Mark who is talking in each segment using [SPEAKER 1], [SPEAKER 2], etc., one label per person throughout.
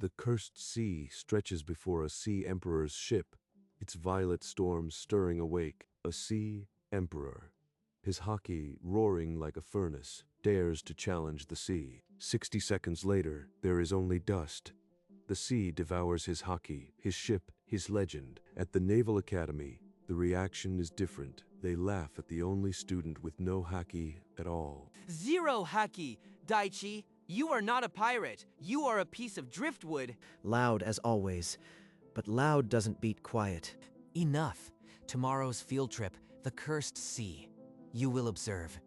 [SPEAKER 1] The cursed sea stretches before a sea emperor's ship, its violet storms stirring awake. A sea emperor, his haki roaring like a furnace, dares to challenge the sea. 60 seconds later, there is only dust. The sea devours his haki, his ship, his legend. At the Naval Academy, the reaction is different. They laugh at the only student with no haki at all.
[SPEAKER 2] Zero haki, Daichi. You are not a pirate. You are a piece of driftwood.
[SPEAKER 3] Loud as always, but loud doesn't beat quiet.
[SPEAKER 4] Enough. Tomorrow's field trip, the cursed sea. You will observe.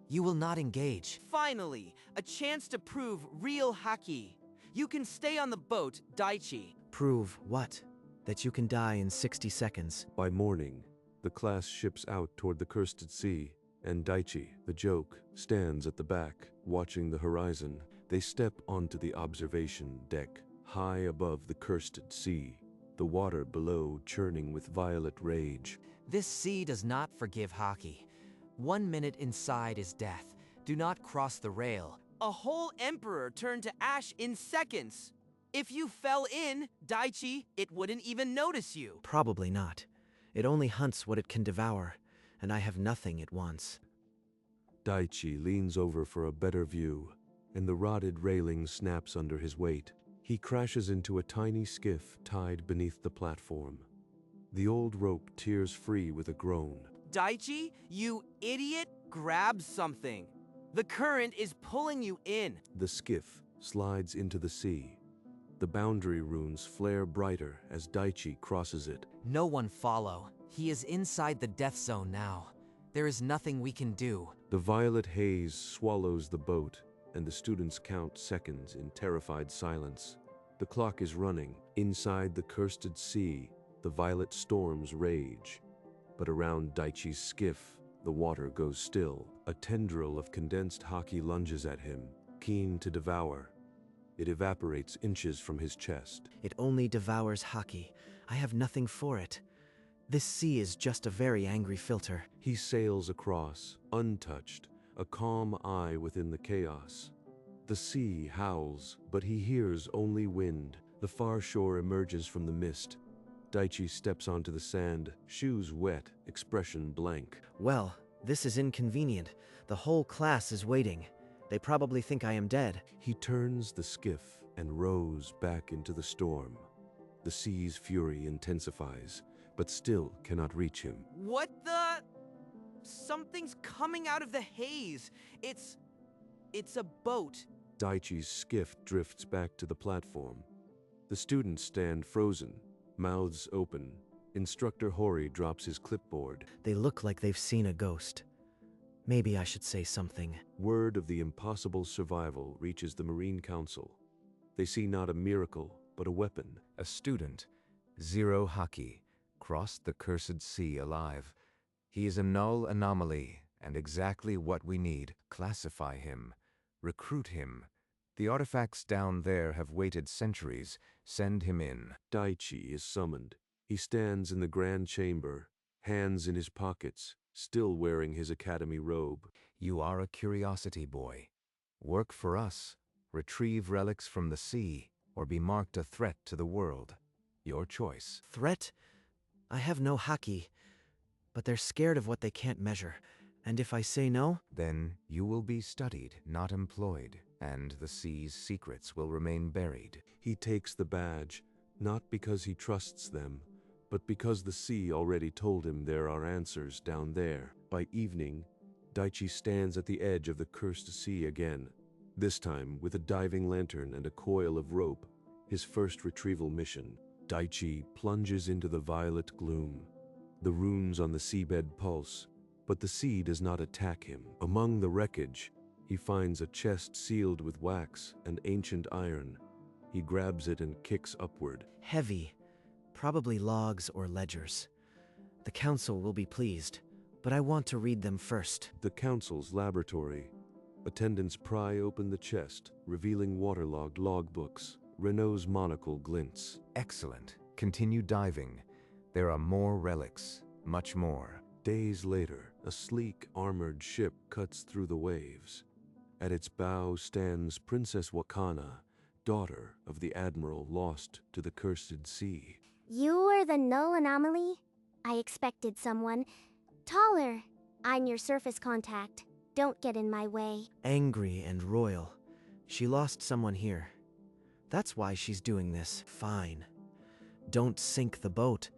[SPEAKER 4] You will not engage.
[SPEAKER 2] Finally, a chance to prove real haki. You can stay on the boat, Daichi.
[SPEAKER 3] Prove what? That you can die in 60 seconds.
[SPEAKER 1] By morning, the class ships out toward the cursed sea, and Daichi, the joke, stands at the back, watching the horizon. They step onto the observation deck, high above the cursed sea, the water below churning with violet rage.
[SPEAKER 4] This sea does not forgive haki. 1 minute inside is death. Do not cross the rail.
[SPEAKER 2] A whole emperor turned to ash in seconds. If you fell in, Daichi, it wouldn't even notice you.
[SPEAKER 3] Probably not. It only hunts what it can devour, and I have nothing it wants.
[SPEAKER 1] Daichi leans over for a better view, and the rotted railing snaps under his weight. He crashes into a tiny skiff tied beneath the platform. The old rope tears free with a groan.
[SPEAKER 2] Daichi, you idiot, grab something. The current is pulling you in.
[SPEAKER 1] The skiff slides into the sea. The boundary runes flare brighter as Daichi crosses it.
[SPEAKER 4] No one follow. He is inside the death zone now. There is nothing we can do.
[SPEAKER 1] The violet haze swallows the boat, and the students count seconds in terrified silence. The clock is running. Inside the cursed sea, the violet storms rage. But around Daichi's skiff, the water goes still. A tendril of condensed haki lunges at him, keen to devour. It evaporates inches from his chest.
[SPEAKER 3] It only devours haki. I have nothing for it. This sea is just a very angry filter.
[SPEAKER 1] He sails across, untouched, a calm eye within the chaos. The sea howls, but he hears only wind. The far shore emerges from the mist. Daichi steps onto the sand, shoes wet, expression blank.
[SPEAKER 3] Well, this is inconvenient. The whole class is waiting. They probably think I am dead.
[SPEAKER 1] He turns the skiff and rows back into the storm. The sea's fury intensifies, but still cannot reach him.
[SPEAKER 2] What the? Something's coming out of the haze. It's a boat.
[SPEAKER 1] Daichi's skiff drifts back to the platform. The students stand frozen, mouths open. Instructor Hori drops his clipboard.
[SPEAKER 3] They look like they've seen a ghost. Maybe I should say something.
[SPEAKER 1] Word of the impossible survival reaches the Marine Council. They see not a miracle, but a weapon.
[SPEAKER 5] A student, Zero Haki, crossed the cursed sea alive. He is a null anomaly and exactly what we need. Classify him. Recruit him. The artifacts down there have waited centuries. Send him in.
[SPEAKER 1] Daichi is summoned. He stands in the grand chamber, hands in his pockets, still wearing his academy robe.
[SPEAKER 5] You are a curiosity boy. Work for us. Retrieve relics from the sea, or be marked a threat to the world. Your choice.
[SPEAKER 3] Threat? I have no haki, but they're scared of what they can't measure. And if I say no?
[SPEAKER 5] Then you will be studied, not employed, and the sea's secrets will remain buried.
[SPEAKER 1] He takes the badge, not because he trusts them, but because the sea already told him there are answers down there. By evening, Daichi stands at the edge of the cursed sea again, this time with a diving lantern and a coil of rope, his first retrieval mission. Daichi plunges into the violet gloom. The runes on the seabed pulse, but the sea does not attack him. Among the wreckage, he finds a chest sealed with wax and ancient iron. He grabs it and kicks upward.
[SPEAKER 3] Heavy. Probably logs or ledgers. The council will be pleased, but I want to read them first.
[SPEAKER 1] The council's laboratory. Attendants pry open the chest, revealing waterlogged logbooks. Renault's monocle glints.
[SPEAKER 5] Excellent. Continue diving. There are more relics, much more.
[SPEAKER 1] Days later, a sleek, armored ship cuts through the waves. At its bow stands Princess Wakana, daughter of the admiral lost to the cursed sea.
[SPEAKER 6] You were the null anomaly? I expected someone taller. I'm your surface contact. Don't get in my way.
[SPEAKER 3] Angry and royal. She lost someone here. That's why she's doing this. Fine. Don't sink the boat.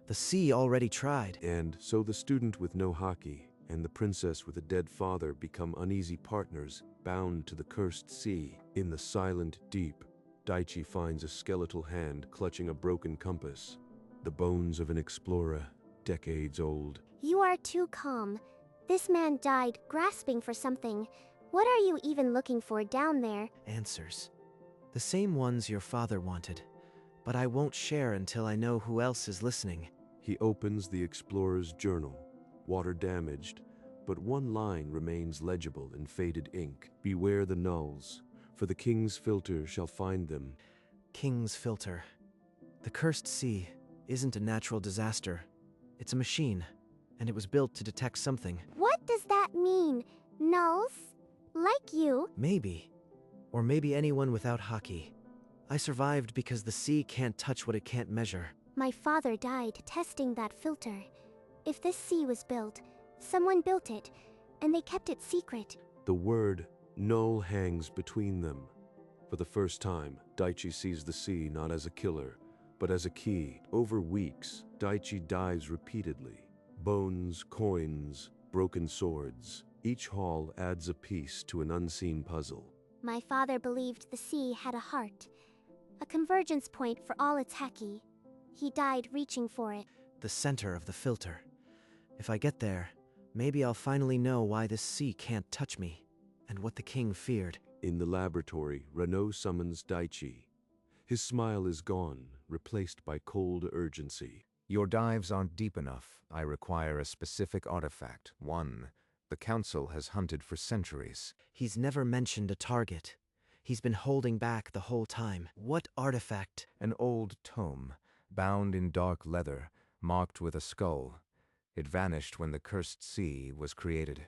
[SPEAKER 3] The sea already tried.
[SPEAKER 1] And so the student with no hockey and the princess with a dead father become uneasy partners, bound to the cursed sea. In the silent deep, Daichi finds a skeletal hand clutching a broken compass, the bones of an explorer, decades old.
[SPEAKER 6] You are too calm. This man died grasping for something. What are you even looking for down there?
[SPEAKER 3] Answers. The same ones your father wanted. But I won't share until I know who else is listening.
[SPEAKER 1] He opens the explorer's journal, water damaged, but one line remains legible in faded ink. Beware the nulls, for the king's filter shall find them.
[SPEAKER 3] King's filter. The cursed sea isn't a natural disaster. It's a machine, and it was built to detect something.
[SPEAKER 6] What does that mean? Nulls? Like you?
[SPEAKER 3] Maybe. Or maybe anyone without hockey. I survived because the sea can't touch what it can't measure.
[SPEAKER 6] My father died testing that filter. If this sea was built, someone built it, and they kept it secret.
[SPEAKER 1] The word null hangs between them. For the first time, Daichi sees the sea not as a killer, but as a key. Over weeks, Daichi dives repeatedly. Bones, coins, broken swords. Each haul adds a piece to an unseen puzzle.
[SPEAKER 6] My father believed the sea had a heart, a convergence point for all its haki. He died reaching for it.
[SPEAKER 3] The center of the filter. If I get there, maybe I'll finally know why this sea can't touch me, and what the king feared.
[SPEAKER 1] In the laboratory, Renault summons Daichi. His smile is gone, replaced by cold urgency.
[SPEAKER 5] Your dives aren't deep enough. I require a specific artifact. One the council has hunted for centuries.
[SPEAKER 3] He's never mentioned a target. He's been holding back the whole time. What artifact?
[SPEAKER 5] An old tome, bound in dark leather, marked with a skull. It vanished when the cursed sea was created.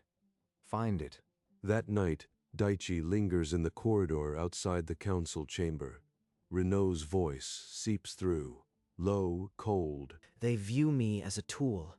[SPEAKER 5] Find it.
[SPEAKER 1] That night, Daichi lingers in the corridor outside the council chamber. Renault's voice seeps through, low, cold.
[SPEAKER 3] They view me as a tool.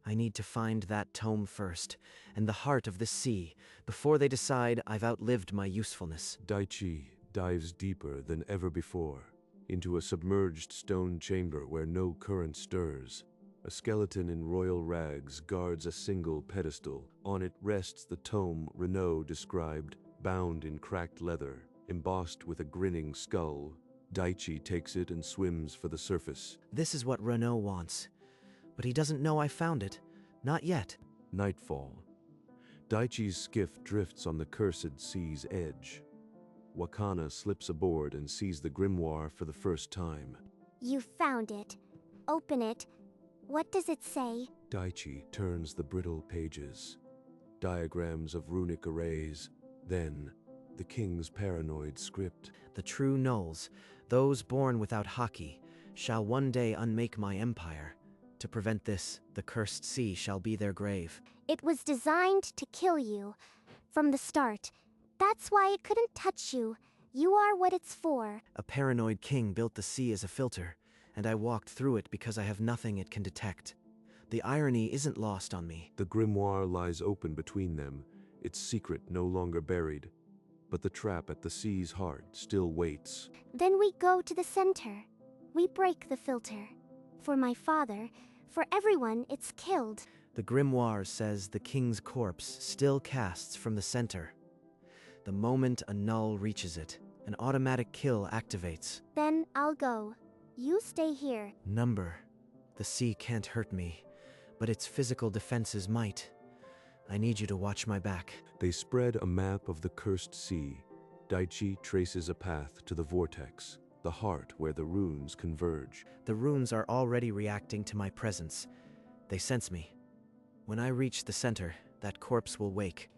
[SPEAKER 3] I need to find that tome first, and the heart of the sea, before they decide I've outlived my usefulness.
[SPEAKER 1] Daichi dives deeper than ever before, into a submerged stone chamber where no current stirs. A skeleton in royal rags guards a single pedestal. On it rests the tome Renault described, bound in cracked leather, embossed with a grinning skull. Daichi takes it and swims for the surface.
[SPEAKER 3] This is what Renault wants. But he doesn't know I found it. Not yet.
[SPEAKER 1] Nightfall. Daichi's skiff drifts on the cursed sea's edge. Wakana slips aboard and sees the grimoire for the first time.
[SPEAKER 6] You found it. Open it. What does it say?
[SPEAKER 1] Daichi turns the brittle pages. Diagrams of runic arrays. Then, the king's paranoid script.
[SPEAKER 3] The true nulls, those born without hockey, shall one day unmake my empire. To prevent this, the cursed sea shall be their grave.
[SPEAKER 6] It was designed to kill you. From the start. That's why it couldn't touch you. You are what it's for.
[SPEAKER 3] A paranoid king built the sea as a filter, and I walked through it because I have nothing it can detect. The irony isn't lost on me.
[SPEAKER 1] The grimoire lies open between them, its secret no longer buried. But the trap at the sea's heart still waits.
[SPEAKER 6] Then we go to the center. We break the filter. For my father, for everyone it's killed.
[SPEAKER 3] The grimoire says the king's corpse still casts from the center. The moment a null reaches it, an automatic kill activates.
[SPEAKER 6] Then I'll go. You stay here.
[SPEAKER 3] Number. The sea can't hurt me, but its physical defenses might. I need you to watch my back.
[SPEAKER 1] They spread a map of the cursed sea. Daichi traces a path to the vortex, the heart where the runes converge.
[SPEAKER 3] The runes are already reacting to my presence. They sense me. When I reach the center, that corpse will wake.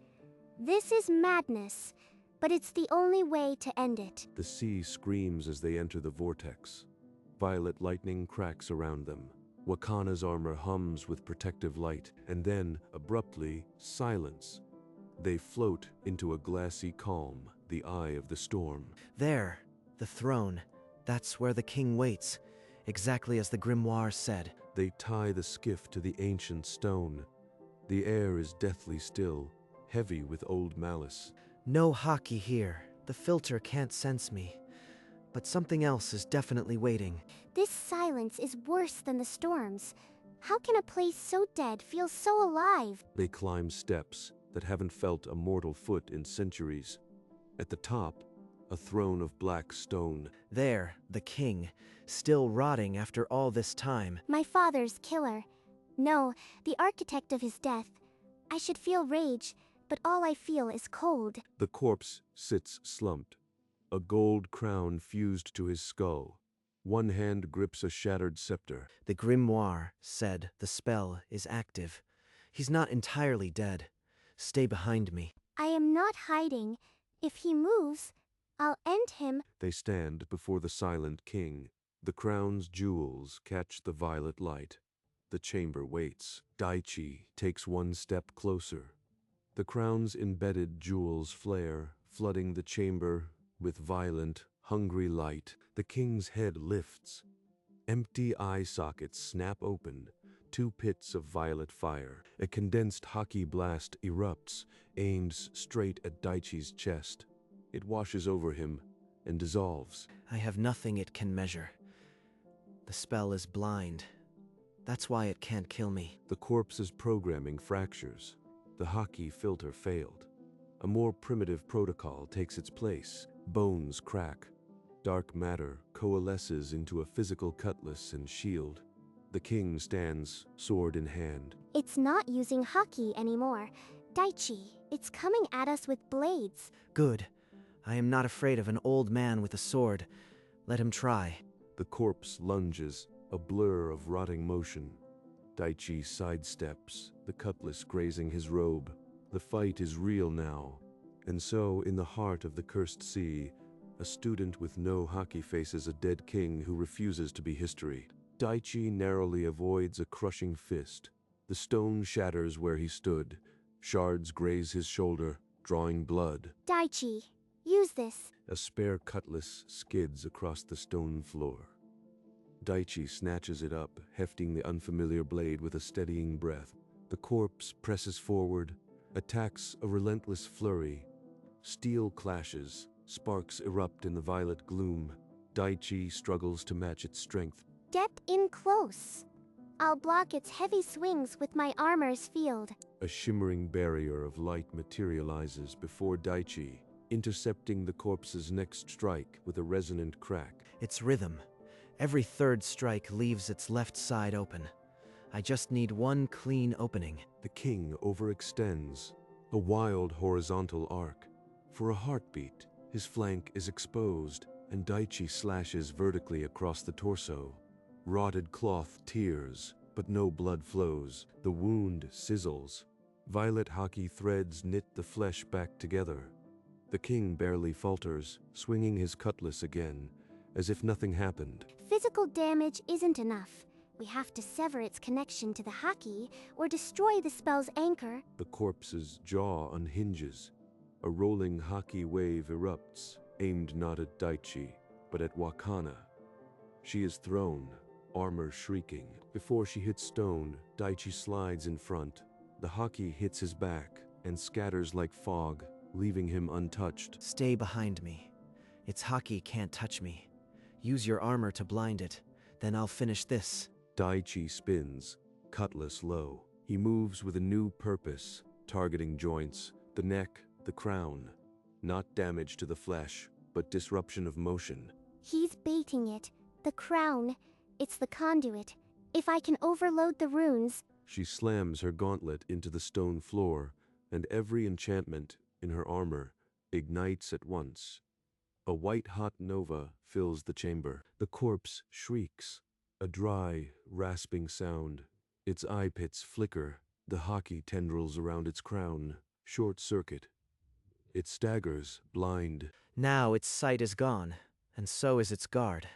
[SPEAKER 6] This is madness, but it's the only way to end it.
[SPEAKER 1] The sea screams as they enter the vortex. Violet lightning cracks around them. Wakana's armor hums with protective light, and then, abruptly, silence. They float into a glassy calm, the eye of the storm.
[SPEAKER 3] There, The throne. That's where the king waits, exactly as the grimoire said.
[SPEAKER 1] They tie the skiff to the ancient stone. The air is deathly still, heavy with old malice.
[SPEAKER 3] No hockey here. The filter can't sense me. But something else is definitely waiting.
[SPEAKER 6] This silence is worse than the storms. How can a place so dead feel so alive?
[SPEAKER 1] They climb steps that haven't felt a mortal foot in centuries. At the top, a throne of black stone.
[SPEAKER 3] There, the king, still rotting after all this time.
[SPEAKER 6] My father's killer. No, the architect of his death. I should feel rage, but all I feel is cold.
[SPEAKER 1] The corpse sits slumped, a gold crown fused to his skull. One hand grips a shattered scepter.
[SPEAKER 3] The grimoire said the spell is active. He's not entirely dead. Stay behind me.
[SPEAKER 6] I am not hiding. If he moves, I'll end him.
[SPEAKER 1] They stand before the silent king. The crown's jewels catch the violet light. The chamber waits. Daichi takes one step closer. The crown's embedded jewels flare, flooding the chamber with violent, hungry light. The king's head lifts. Empty eye sockets snap open. Two pits of violet fire. A condensed hockey blast erupts, aimed straight at Daichi's chest. It washes over him and dissolves.
[SPEAKER 3] I have nothing it can measure. The spell is blind. That's why it can't kill me.
[SPEAKER 1] The corpse's programming fractures. The hockey filter failed. A more primitive protocol takes its place. Bones crack. Dark matter coalesces into a physical cutlass and shield. The king stands, sword in hand.
[SPEAKER 6] It's not using hockey anymore. Daichi, it's coming at us with blades.
[SPEAKER 3] Good. I am not afraid of an old man with a sword. Let him try.
[SPEAKER 1] The corpse lunges, a blur of rotting motion. Daichi sidesteps, the cutlass grazing his robe. The fight is real now. And so, in the heart of the cursed sea, a student with no hockey faces a dead king who refuses to be history. Daichi narrowly avoids a crushing fist. The stone shatters where he stood. Shards graze his shoulder, drawing blood.
[SPEAKER 6] Daichi, use this.
[SPEAKER 1] A spare cutlass skids across the stone floor. Daichi snatches it up, hefting the unfamiliar blade with a steadying breath. The corpse presses forward, attacks a relentless flurry. Steel clashes, sparks erupt in the violet gloom. Daichi struggles to match its strength.
[SPEAKER 6] Step in close. I'll block its heavy swings with my armor's field.
[SPEAKER 1] A shimmering barrier of light materializes before Daichi, intercepting the corpse's next strike with a resonant crack.
[SPEAKER 3] It's rhythm. Every third strike leaves its left side open. I just need one clean opening.
[SPEAKER 1] The king overextends, a wild horizontal arc. For a heartbeat, his flank is exposed, and Daichi slashes vertically across the torso. Rotted cloth tears, but no blood flows. The wound sizzles. Violet hockey threads knit the flesh back together. The king barely falters, swinging his cutlass again, as if nothing happened.
[SPEAKER 6] Physical damage isn't enough. We have to sever its connection to the hockey or destroy the spell's anchor.
[SPEAKER 1] The corpse's jaw unhinges. A rolling hockey wave erupts, aimed not at Daichi, but at Wakana. She is thrown, armor shrieking. Before she hits stone, Daichi slides in front. The hockey hits his back and scatters like fog, leaving him untouched.
[SPEAKER 3] Stay behind me. Its hockey can't touch me. Use your armor to blind it. Then I'll finish this.
[SPEAKER 1] Daichi spins, cutlass low. He moves with a new purpose, targeting joints, the neck, the crown. Not damage to the flesh, but disruption of motion.
[SPEAKER 6] He's baiting it. The crown. It's the conduit. If I can overload the runes...
[SPEAKER 1] She slams her gauntlet into the stone floor, and every enchantment in her armor ignites at once. A white-hot nova fills the chamber. The corpse shrieks, a dry, rasping sound. Its eye pits flicker, the hockey tendrils around its crown short-circuit. It staggers, blind.
[SPEAKER 3] Now its sight is gone, and so is its guard.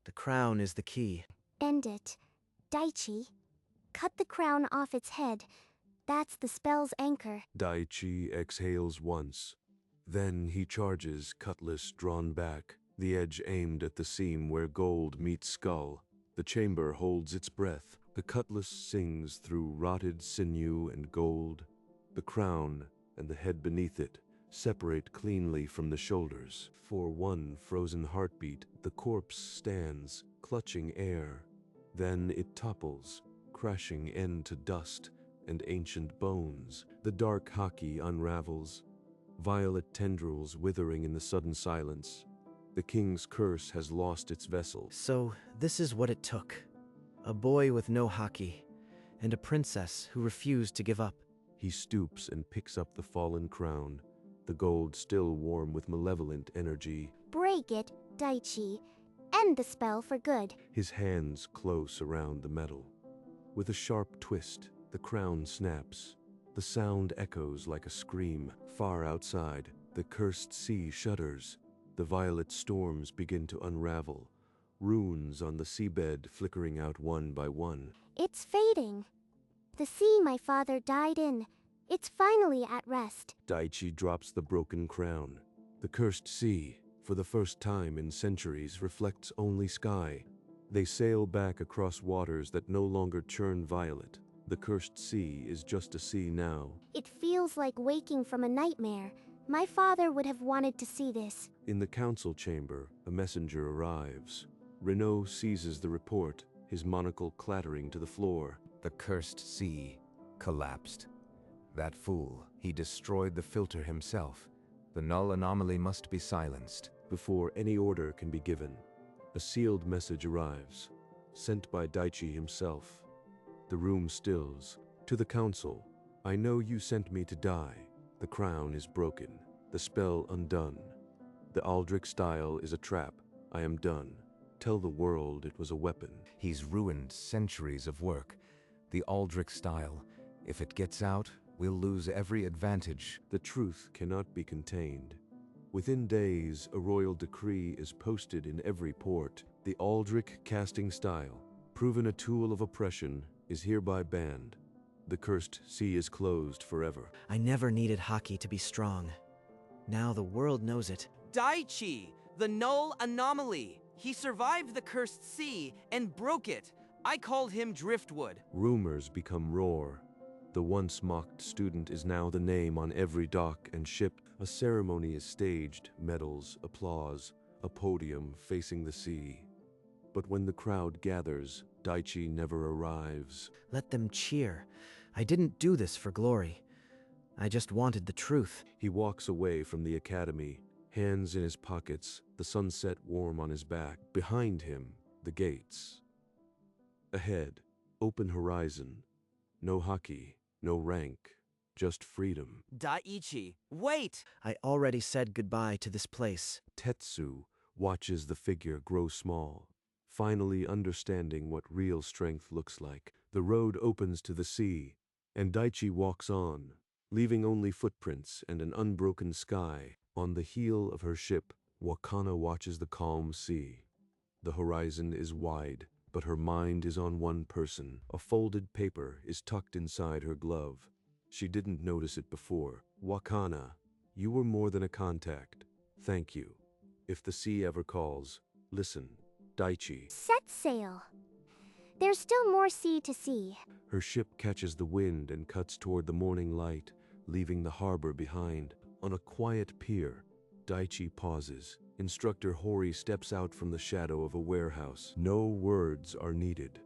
[SPEAKER 3] The crown is the key.
[SPEAKER 6] End it. Daichi. Cut the crown off its head. That's the spell's anchor.
[SPEAKER 1] Daichi exhales once. Then he charges, cutlass drawn back. the edge aimed at the seam where gold meets skull. The chamber holds its breath. The cutlass sings through rotted sinew and gold. The crown and the head beneath it separate cleanly from the shoulders. For one frozen heartbeat, the corpse stands, clutching air. Then it topples, crashing end to dust and ancient bones. The dark haki unravels, violet tendrils withering in the sudden silence. The king's curse has lost its vessel.
[SPEAKER 3] So, this is what it took. A boy with no haki, and a princess who refused to give up.
[SPEAKER 1] He stoops and picks up the fallen crown, the gold still warm with malevolent energy.
[SPEAKER 6] Break it, Daichi. End the spell for good.
[SPEAKER 1] His hands close around the metal. With a sharp twist, the crown snaps. The sound echoes like a scream. Far outside, the cursed sea shudders. The violet storms begin to unravel, runes on the seabed flickering out one by one.
[SPEAKER 6] It's fading. The sea my father died in. It's finally at rest.
[SPEAKER 1] Daichi drops the broken crown. The cursed sea, for the first time in centuries, reflects only sky. They sail back across waters that no longer churn violet. The cursed sea is just a sea now.
[SPEAKER 6] It feels like waking from a nightmare. My father would have wanted to see this.
[SPEAKER 1] In the council chamber, a messenger arrives. Renault seizes the report, his monocle clattering to the floor.
[SPEAKER 5] The cursed sea collapsed. That fool, he destroyed the filter himself. The null anomaly must be silenced.
[SPEAKER 1] Before any order can be given, a sealed message arrives, sent by Daichi himself. The room stills. To the council, I know you sent me to die. The crown is broken, the spell undone. The Aldrich style is a trap. I am done. Tell the world it was a weapon.
[SPEAKER 5] He's ruined centuries of work. The Aldrich style, if it gets out, we'll lose every advantage.
[SPEAKER 1] The truth cannot be contained. Within days, a royal decree is posted in every port. The Aldrich casting style, proven a tool of oppression, is hereby banned. The cursed sea is closed forever.
[SPEAKER 3] I never needed haki to be strong. Now the world knows it.
[SPEAKER 2] Daichi, the null anomaly. He survived the cursed sea and broke it. I called him Driftwood.
[SPEAKER 1] Rumors become roar. The once mocked student is now the name on every dock and ship. A ceremony is staged, medals, applause, a podium facing the sea. But when the crowd gathers, Daichi never arrives.
[SPEAKER 3] Let them cheer. I didn't do this for glory. I just wanted the truth.
[SPEAKER 1] He walks away from the academy, hands in his pockets, the sunset warm on his back. Behind him, the gates. Ahead, open horizon. No haki, no rank, just freedom.
[SPEAKER 2] Daichi, wait!
[SPEAKER 3] I already said goodbye to this place.
[SPEAKER 1] Tetsu watches the figure grow small, finally understanding what real strength looks like. The road opens to the sea, and Daichi walks on, leaving only footprints and an unbroken sky. On the heel of her ship, Wakana watches the calm sea. The horizon is wide, but her mind is on one person. A folded paper is tucked inside her glove. She didn't notice it before. Wakana, you were more than a contact. Thank you. If the sea ever calls, listen. Daichi.
[SPEAKER 6] Set sail. There's still more sea to see.
[SPEAKER 1] Her ship catches the wind and cuts toward the morning light, leaving the harbor behind. On a quiet pier, Daichi pauses. Instructor Hori steps out from the shadow of a warehouse. No words are needed.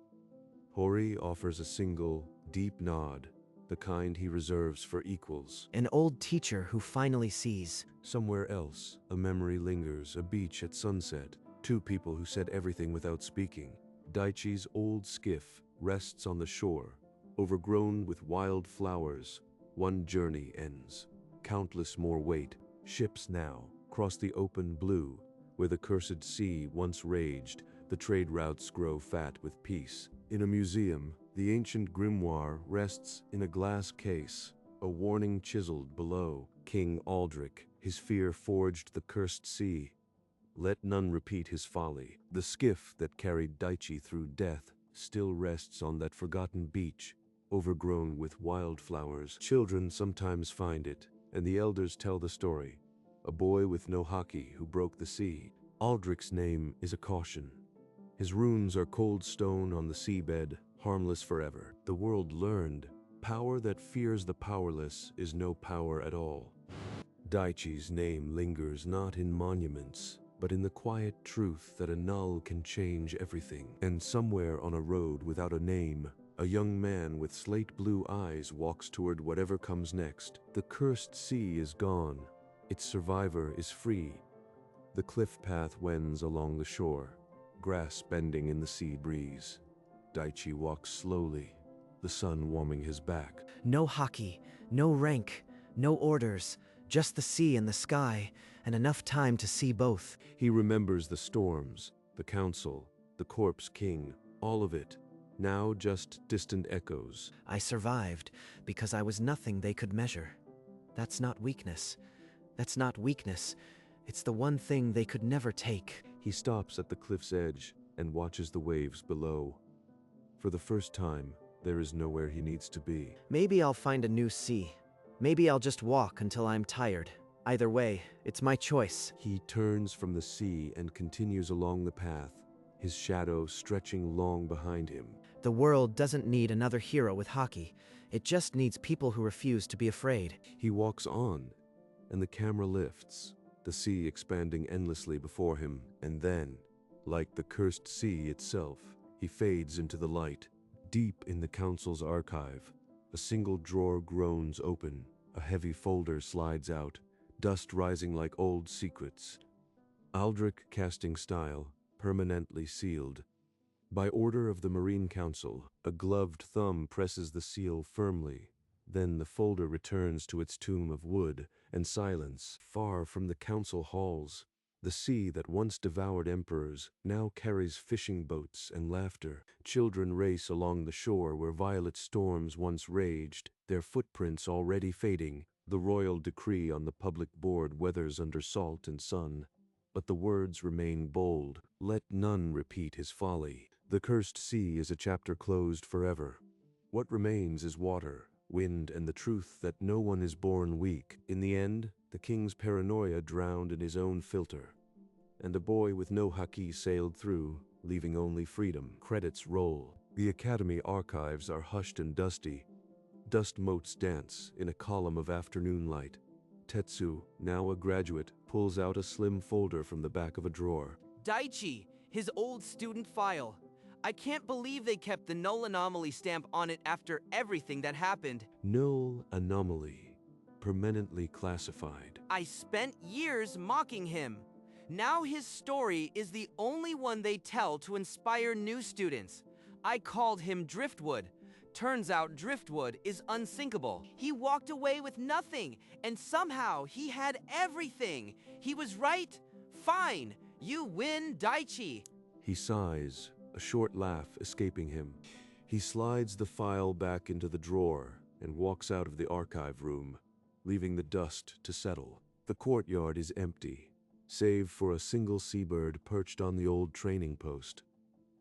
[SPEAKER 1] Hori offers a single, deep nod, the kind he reserves for equals.
[SPEAKER 3] An old teacher who finally sees.
[SPEAKER 1] Somewhere else, a memory lingers, a beach at sunset. Two people who said everything without speaking. Daichi's old skiff rests on the shore, overgrown with wild flowers. One journey ends. Countless more wait. Ships now cross the open blue, where the cursed sea once raged. The trade routes grow fat with peace. In a museum, the ancient grimoire rests in a glass case, a warning chiseled below. King Aldrich, his fear forged the cursed sea. Let none repeat his folly. The skiff that carried Daichi through death still rests on that forgotten beach, overgrown with wildflowers. Children sometimes find it, and the elders tell the story. A boy with no haki who broke the sea. Aldrich's name is a caution. His runes are cold stone on the seabed, harmless forever. The world learned, power that fears the powerless is no power at all. Daichi's name lingers not in monuments, but in the quiet truth that a null can change everything. And somewhere on a road without a name, a young man with slate blue eyes walks toward whatever comes next. The cursed sea is gone. Its survivor is free. The cliff path wends along the shore, grass bending in the sea breeze. Daichi walks slowly, the sun warming his back.
[SPEAKER 3] No hockey, no rank, no orders, just the sea and the sky, and enough time to see both.
[SPEAKER 1] He remembers the storms, the council, the corpse king, all of it, now just distant echoes.
[SPEAKER 3] I survived because I was nothing they could measure. That's not weakness. That's not weakness. It's the one thing they could never take.
[SPEAKER 1] He stops at the cliff's edge and watches the waves below. For the first time, there is nowhere he needs to be.
[SPEAKER 3] Maybe I'll find a new sea. Maybe I'll just walk until I'm tired. Either way, it's my choice.
[SPEAKER 1] He turns from the sea and continues along the path, his shadow stretching long behind him.
[SPEAKER 3] The world doesn't need another hero with hockey. It just needs people who refuse to be afraid.
[SPEAKER 1] He walks on, and the camera lifts, the sea expanding endlessly before him, and then, like the cursed sea itself, he fades into the light. Deep in the council's archive, a single drawer groans open, a heavy folder slides out, dust rising like old secrets. Aldrich casting style, permanently sealed. By order of the Marine Council, a gloved thumb presses the seal firmly. Then the folder returns to its tomb of wood, and silence, far from the council halls. The sea that once devoured emperors now carries fishing boats and laughter. Children race along the shore where violent storms once raged, their footprints already fading. The royal decree on the public board weathers under salt and sun. But the words remain bold. Let none repeat his folly. The cursed sea is a chapter closed forever. What remains is water, wind, and the truth that no one is born weak. In the end, the king's paranoia drowned in his own filter, and a boy with no haki sailed through, leaving only freedom. Credits roll. The academy archives are hushed and dusty. Dust motes dance in a column of afternoon light. Tetsu, now a graduate, pulls out a slim folder from the back of a drawer.
[SPEAKER 2] Daichi, his old student file. I can't believe they kept the null anomaly stamp on it after everything that happened.
[SPEAKER 1] Null anomaly. Permanently classified.
[SPEAKER 2] I spent years mocking him. Now his story is the only one they tell to inspire new students. I called him Driftwood. Turns out Driftwood is unsinkable. He walked away with nothing, and somehow he had everything. He was right. Fine. You win, Daichi.
[SPEAKER 1] He sighs, a short laugh escaping him. He slides the file back into the drawer and walks out of the archive room, leaving the dust to settle. The courtyard is empty, save for a single seabird perched on the old training post.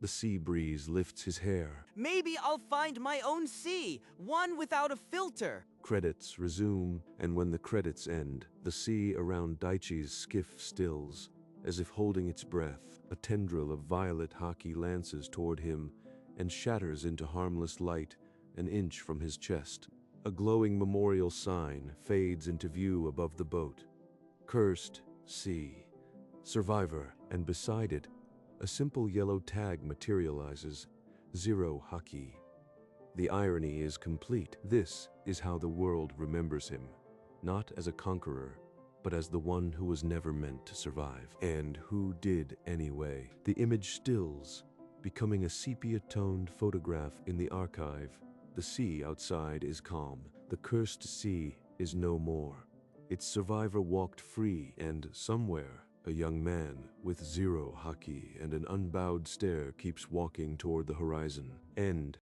[SPEAKER 1] The sea breeze lifts his hair.
[SPEAKER 2] Maybe I'll find my own sea, one without a filter.
[SPEAKER 1] Credits resume, and when the credits end, the sea around Daichi's skiff stills, as if holding its breath. A tendril of violet haki lances toward him and shatters into harmless light an inch from his chest. A glowing memorial sign fades into view above the boat. Cursed Sea. Survivor, and beside it, a simple yellow tag materializes. 0 haki. The irony is complete. This is how the world remembers him. Not as a conqueror, but as the one who was never meant to survive. And who did anyway. The image stills, becoming a sepia-toned photograph in the archive. The sea outside is calm. The cursed sea is no more. Its survivor walked free, and somewhere, a young man with 0 haki and an unbowed stare keeps walking toward the horizon. End.